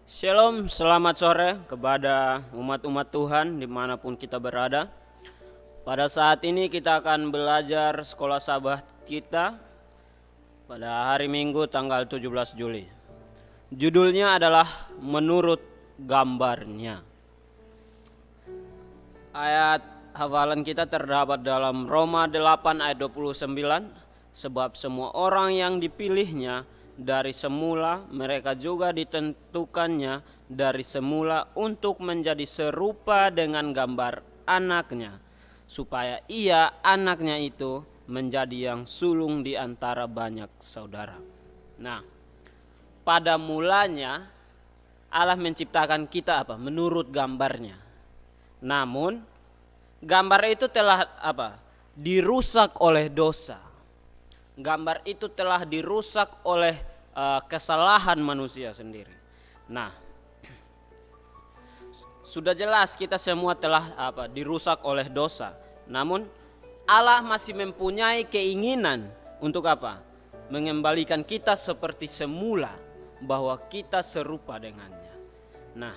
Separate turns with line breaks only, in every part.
Shalom, selamat sore kepada umat-umat Tuhan dimanapun kita berada. Pada saat ini kita akan belajar sekolah sahabat kita pada hari Minggu tanggal 17 Juli. Judulnya adalah Menurut Gambarnya. Ayat hafalan kita terdapat dalam Roma 8 ayat 29. Sebab semua orang yang dipilihnya dari semula, mereka juga ditentukannya dari semula untuk menjadi serupa dengan gambar anaknya, supaya ia, anaknya itu, menjadi yang sulung di antara banyak saudara. Nah, pada mulanya Allah menciptakan kita menurut gambarnya. Namun gambar itu telah dirusak oleh dosa. Gambar itu telah dirusak oleh kesalahan manusia sendiri. Nah, sudah jelas kita semua telah dirusak oleh dosa. Namun Allah masih mempunyai keinginan untuk mengembalikan kita seperti semula, bahwa kita serupa dengannya. Nah,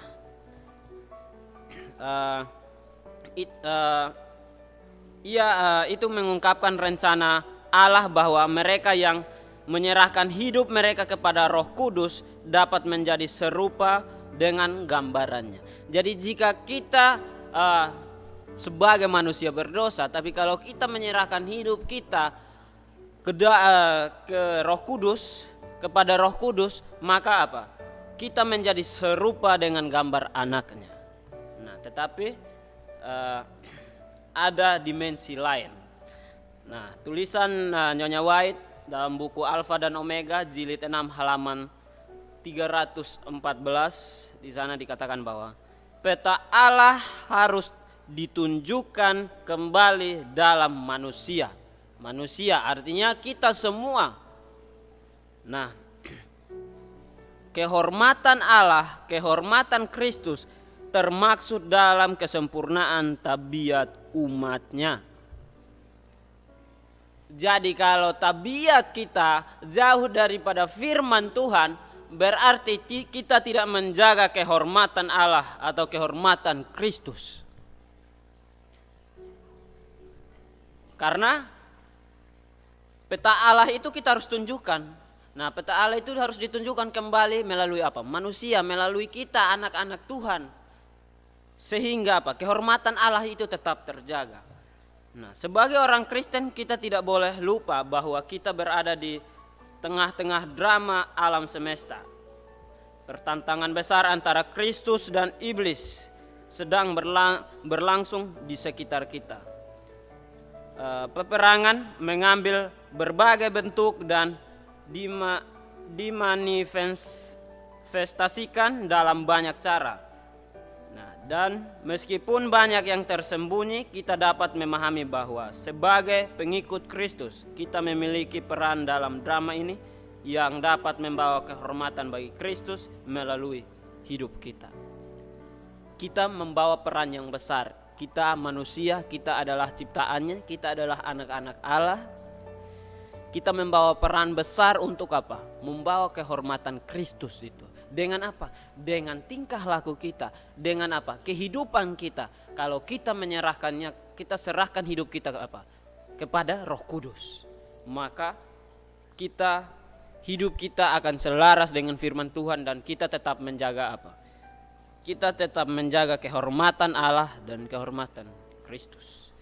itu mengungkapkan rencana Allah bahwa mereka yang menyerahkan hidup mereka kepada Roh Kudus dapat menjadi serupa dengan gambarannya. Jadi jika kita sebagai manusia berdosa, tapi kalau kita menyerahkan hidup kita ke Roh Kudus, kepada Roh Kudus, maka kita menjadi serupa dengan gambar anaknya. Nah, tetapi ada dimensi lain. Nah, tulisan Nyonya White dalam buku Alfa dan Omega jilid 6 halaman 314, di sana dikatakan bahwa peta Allah harus ditunjukkan kembali dalam manusia. Manusia artinya kita semua. Nah, kehormatan Allah, kehormatan Kristus termaksud dalam kesempurnaan tabiat umatnya. Jadi kalau tabiat kita jauh daripada firman Tuhan, berarti kita tidak menjaga kehormatan Allah atau kehormatan Kristus. Karena peta Allah itu kita harus tunjukkan. Nah, peta Allah itu harus ditunjukkan kembali melalui manusia, melalui kita anak-anak Tuhan. Sehingga kehormatan Allah itu tetap terjaga. Nah, sebagai orang Kristen kita tidak boleh lupa bahwa kita berada di tengah-tengah drama alam semesta. Pertentangan besar antara Kristus dan iblis sedang berlangsung di sekitar kita. Peperangan mengambil berbagai bentuk dan dimanifestasikan dalam banyak cara. Dan meskipun banyak yang tersembunyi, kita dapat memahami bahwa sebagai pengikut Kristus, kita memiliki peran dalam drama ini yang dapat membawa kehormatan bagi Kristus melalui hidup kita. Kita membawa peran yang besar. Kita manusia, kita adalah ciptaannya, kita adalah anak-anak Allah. Kita membawa peran besar untuk membawa kehormatan Kristus itu. Dengan Dengan tingkah laku kita, dengan kehidupan kita. Kalau kita menyerahkannya, kita serahkan hidup kita kepada Roh Kudus, maka hidup kita akan selaras dengan firman Tuhan dan kita tetap menjaga Kita tetap menjaga kehormatan Allah dan kehormatan Kristus.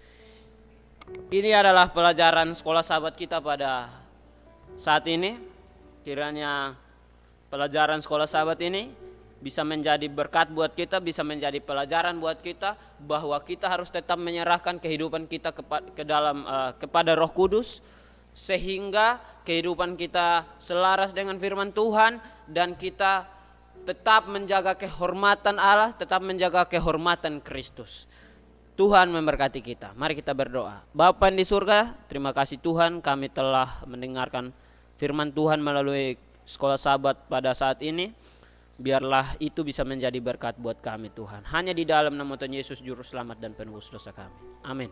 Ini adalah pelajaran sekolah sahabat kita pada saat ini. Kiranya pelajaran sekolah sahabat ini bisa menjadi berkat buat kita, bisa menjadi pelajaran buat kita bahwa kita harus tetap menyerahkan kehidupan kita kepada Roh Kudus, sehingga kehidupan kita selaras dengan firman Tuhan dan kita tetap menjaga kehormatan Allah, tetap menjaga kehormatan Kristus. Tuhan memberkati kita. Mari kita berdoa. Bapa di surga, terima kasih Tuhan, kami telah mendengarkan firman Tuhan melalui sekolah sahabat pada saat ini. Biarlah itu bisa menjadi berkat buat kami Tuhan. Hanya di dalam nama Tuhan Yesus Juru Selamat dan Penebus dosa kami. Amin.